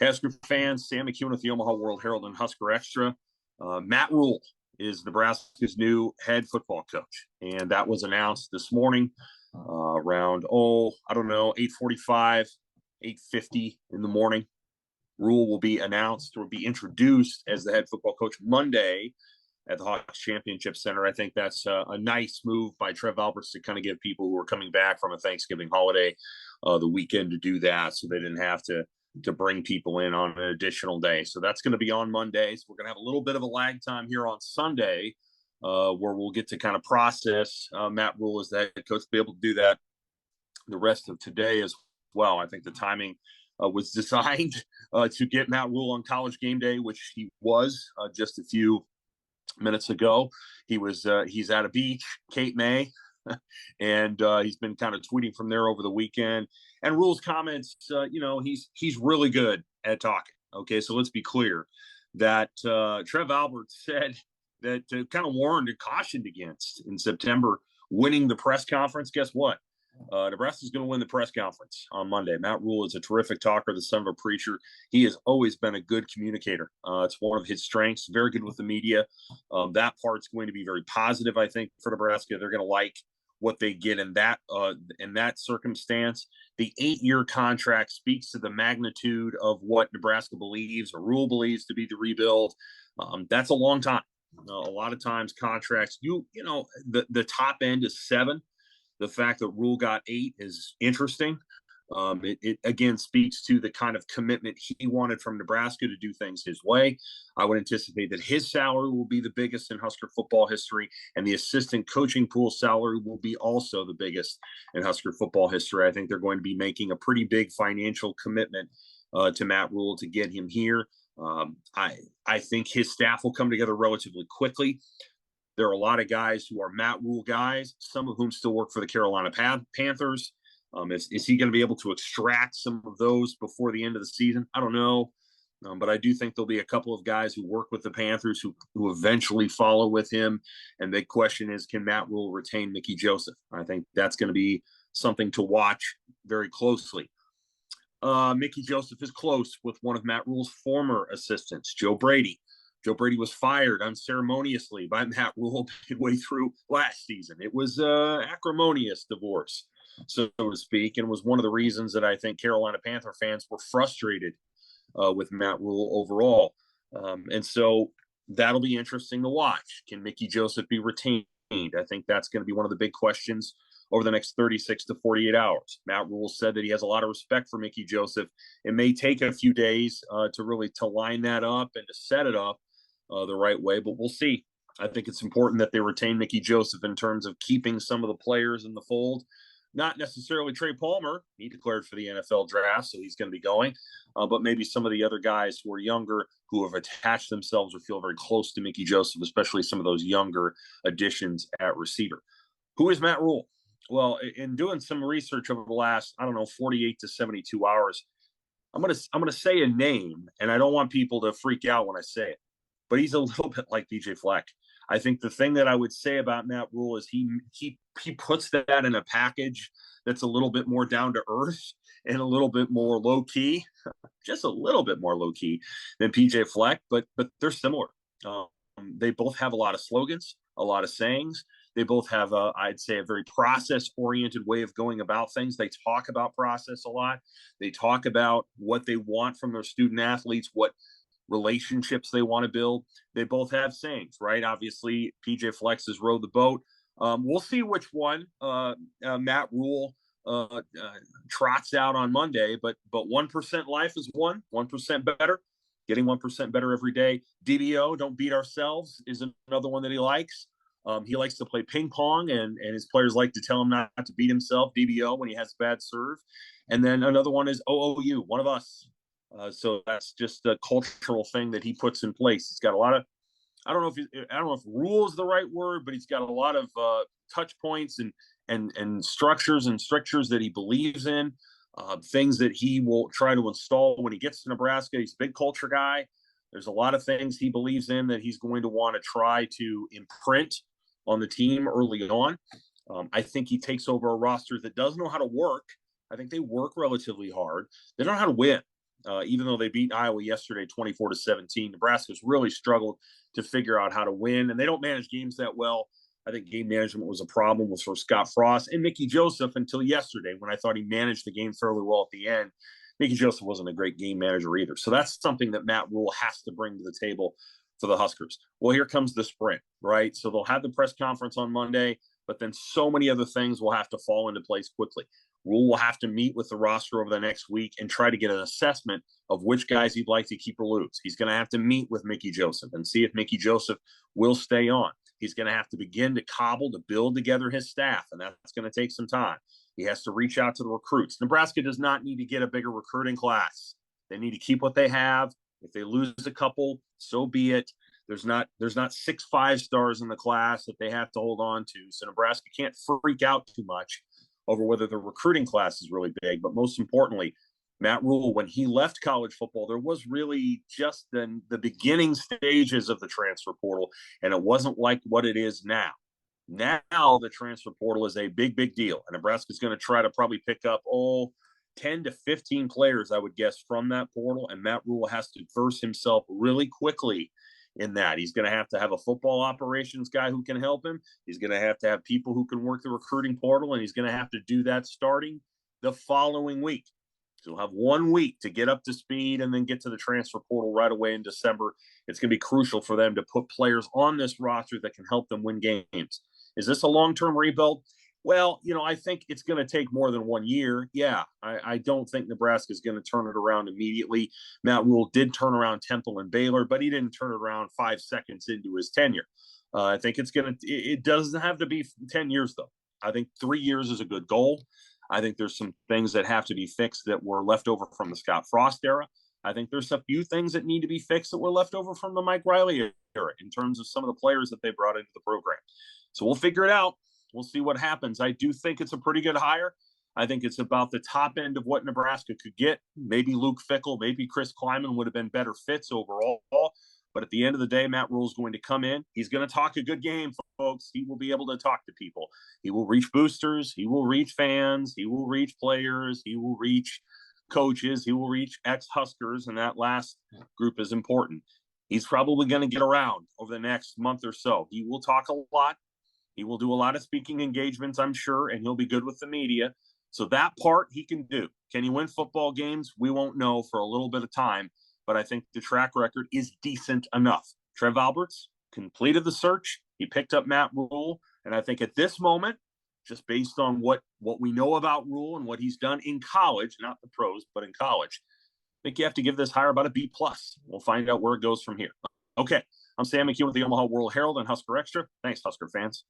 Husker fans, Sam McKewon with the Omaha World-Herald and Husker Extra. Matt Rhule is Nebraska's new head football coach, and that was announced this morning around, 8:45, 8:50 in the morning. Rhule will be announced or be introduced as the head football coach Monday at the Hawks Championship Center. I think that's a nice move by Trev Alberts to kind of give people who are coming back from a Thanksgiving holiday the weekend to do that, so they didn't have to bring people in on an additional day. So that's going to be on Monday. So we're going to have a little bit of a lag time here on Sunday where we'll get to kind of process Matt Rhule as the head coach, be able to do that the rest of today as well. I think the timing was designed to get Matt Rhule on College game day, which he was just a few minutes ago. He's at a beach, Cape May, and he's been kind of tweeting from there over the weekend. And Rhule's comments, he's really good at talking. Okay, so let's be clear that Trev Alberts said that kind of warned and cautioned against in September winning the press conference. Guess what? Nebraska's going to win the press conference on Monday. Matt Rhule is a terrific talker, the son of a preacher. He has always been a good communicator. It's one of his strengths, very good with the media. That part's going to be very positive, I think, for Nebraska. They're going to like what they get in that circumstance. The 8-year contract speaks to the magnitude of what Nebraska believes or Rhule believes to be the rebuild. That's a long time. A lot of times contracts, the top end is 7. The fact that Rhule got 8 is interesting. It again speaks to the kind of commitment he wanted from Nebraska to do things his way. I would anticipate that his salary will be the biggest in Husker football history, and the assistant coaching pool salary will be also the biggest in Husker football history. I think they're going to be making a pretty big financial commitment to Matt Rhule to get him here. I think his staff will come together relatively quickly. There are a lot of guys who are Matt Rhule guys, some of whom still work for the Carolina Panthers. Is he going to be able to extract some of those before the end of the season? I don't know. But I do think there'll be a couple of guys who work with the Panthers who eventually follow with him. And the question is, can Matt Rhule retain Mickey Joseph? I think that's going to be something to watch very closely. Mickey Joseph is close with one of Matt Rhule's former assistants, Joe Brady. Joe Brady was fired unceremoniously by Matt Rhule midway through last season. It was an acrimonious divorce, so to speak, and was one of the reasons that I think Carolina Panther fans were frustrated with Matt Rhule overall. And so that'll be interesting to watch. Can Mickey Joseph be retained? I think that's going to be one of the big questions over the next 36 to 48 hours. Matt Rhule said that he has a lot of respect for Mickey Joseph. It may take a few days to line that up and to set it up the right way, but we'll see. I think it's important that they retain Mickey Joseph in terms of keeping some of the players in the fold. Not necessarily Trey Palmer. He declared for the NFL draft, so he's going to be going. But maybe some of the other guys who are younger, who have attached themselves or feel very close to Mickey Joseph, especially some of those younger additions at receiver. Who is Matt Rhule? Well, in doing some research over the last, 48 to 72 hours, I'm gonna say a name, and I don't want people to freak out when I say it, but he's a little bit like PJ Fleck. I think the thing that I would say about Matt Rhule is he puts that in a package that's a little bit more down to earth and a little bit more low key, just a little bit more low key than PJ Fleck, but they're similar. They both have a lot of slogans, a lot of sayings. They both have, I'd say, a very process-oriented way of going about things. They talk about process a lot. They talk about what they want from their student athletes, what relationships they want to build. They both have sayings, right? Obviously, PJ Fleck has rowed the boat. We'll see which one Matt Rhule trots out on Monday, but 1% life is 1% better. Getting 1% better every day. DBO, don't beat ourselves, is another one that he likes. He likes to play ping pong, and his players like to tell him not to beat himself, DBO, when he has bad serve. And then another one is OOU, one of us. So that's just a cultural thing that he puts in place. He's got a lot of, I don't know if rule is the right word, but he's got a lot of touch points and structures and strictures that he believes in, things that he will try to install when he gets to Nebraska. He's a big culture guy. There's a lot of things he believes in that he's going to want to try to imprint on the team early on. I think he takes over a roster that does know how to work. I think they work relatively hard. They don't know how to win. Even though they beat Iowa yesterday 24-17, Nebraska's really struggled to figure out how to win, and they don't manage games that well. I think game management was a problem for Scott Frost and Mickey Joseph until yesterday, when I thought he managed the game fairly well at the end. Mickey Joseph wasn't a great game manager either. So that's something that Matt Rhule has to bring to the table for the Huskers. Well, here comes the sprint, right? So they'll have the press conference on Monday, but then so many other things will have to fall into place quickly. Rhule will have to meet with the roster over the next week and try to get an assessment of which guys he'd like to keep or lose. He's going to have to meet with Mickey Joseph and see if Mickey Joseph will stay on. He's going to have to begin to build together his staff, and that's going to take some time. He has to reach out to the recruits. Nebraska does not need to get a bigger recruiting class. They need to keep what they have. If they lose a couple, so be it. There's not 6 5-stars in the class that they have to hold on to. So Nebraska can't freak out too much over whether the recruiting class is really big. But most importantly, Matt Rhule, when he left college football, there was really just the beginning stages of the transfer portal, and it wasn't like what it is now. Now the transfer portal is a big, big deal. And Nebraska's going to try to probably pick up, 10 to 15 players, I would guess, from that portal. And Matt Rhule has to verse himself really quickly in that. He's going to have a football operations guy who can help him. He's going to have people who can work the recruiting portal, and he's going to have to do that starting the following week. So he'll have 1 week to get up to speed and then get to the transfer portal right away in December. It's going to be crucial for them to put players on this roster that can help them win games. Is this a long-term rebuild? Well, I think it's going to take more than 1 year. Yeah, I don't think Nebraska is going to turn it around immediately. Matt Rhule did turn around Temple and Baylor, but he didn't turn it around 5 seconds into his tenure. I think it doesn't have to be 10 years, though. I think 3 years is a good goal. I think there's some things that have to be fixed that were left over from the Scott Frost era. I think there's a few things that need to be fixed that were left over from the Mike Riley era in terms of some of the players that they brought into the program. So we'll figure it out. We'll see what happens. I do think it's a pretty good hire. I think it's about the top end of what Nebraska could get. Maybe Luke Fickell, maybe Chris Kleiman would have been better fits overall. But at the end of the day, Matt Rhule is going to come in. He's going to talk a good game, folks. He will be able to talk to people. He will reach boosters. He will reach fans. He will reach players. He will reach coaches. He will reach ex-Huskers, and that last group is important. He's probably going to get around over the next month or so. He will talk a lot. He will do a lot of speaking engagements, I'm sure, and he'll be good with the media. So that part he can do. Can he win football games? We won't know for a little bit of time, but I think the track record is decent enough. Trev Alberts completed the search. He picked up Matt Rhule, and I think at this moment, just based on what we know about Rhule and what he's done in college, not the pros, but in college, I think you have to give this hire about a B+. We'll find out where it goes from here. Okay, I'm Sam McKewon with the Omaha World-Herald and Husker Extra. Thanks, Husker fans.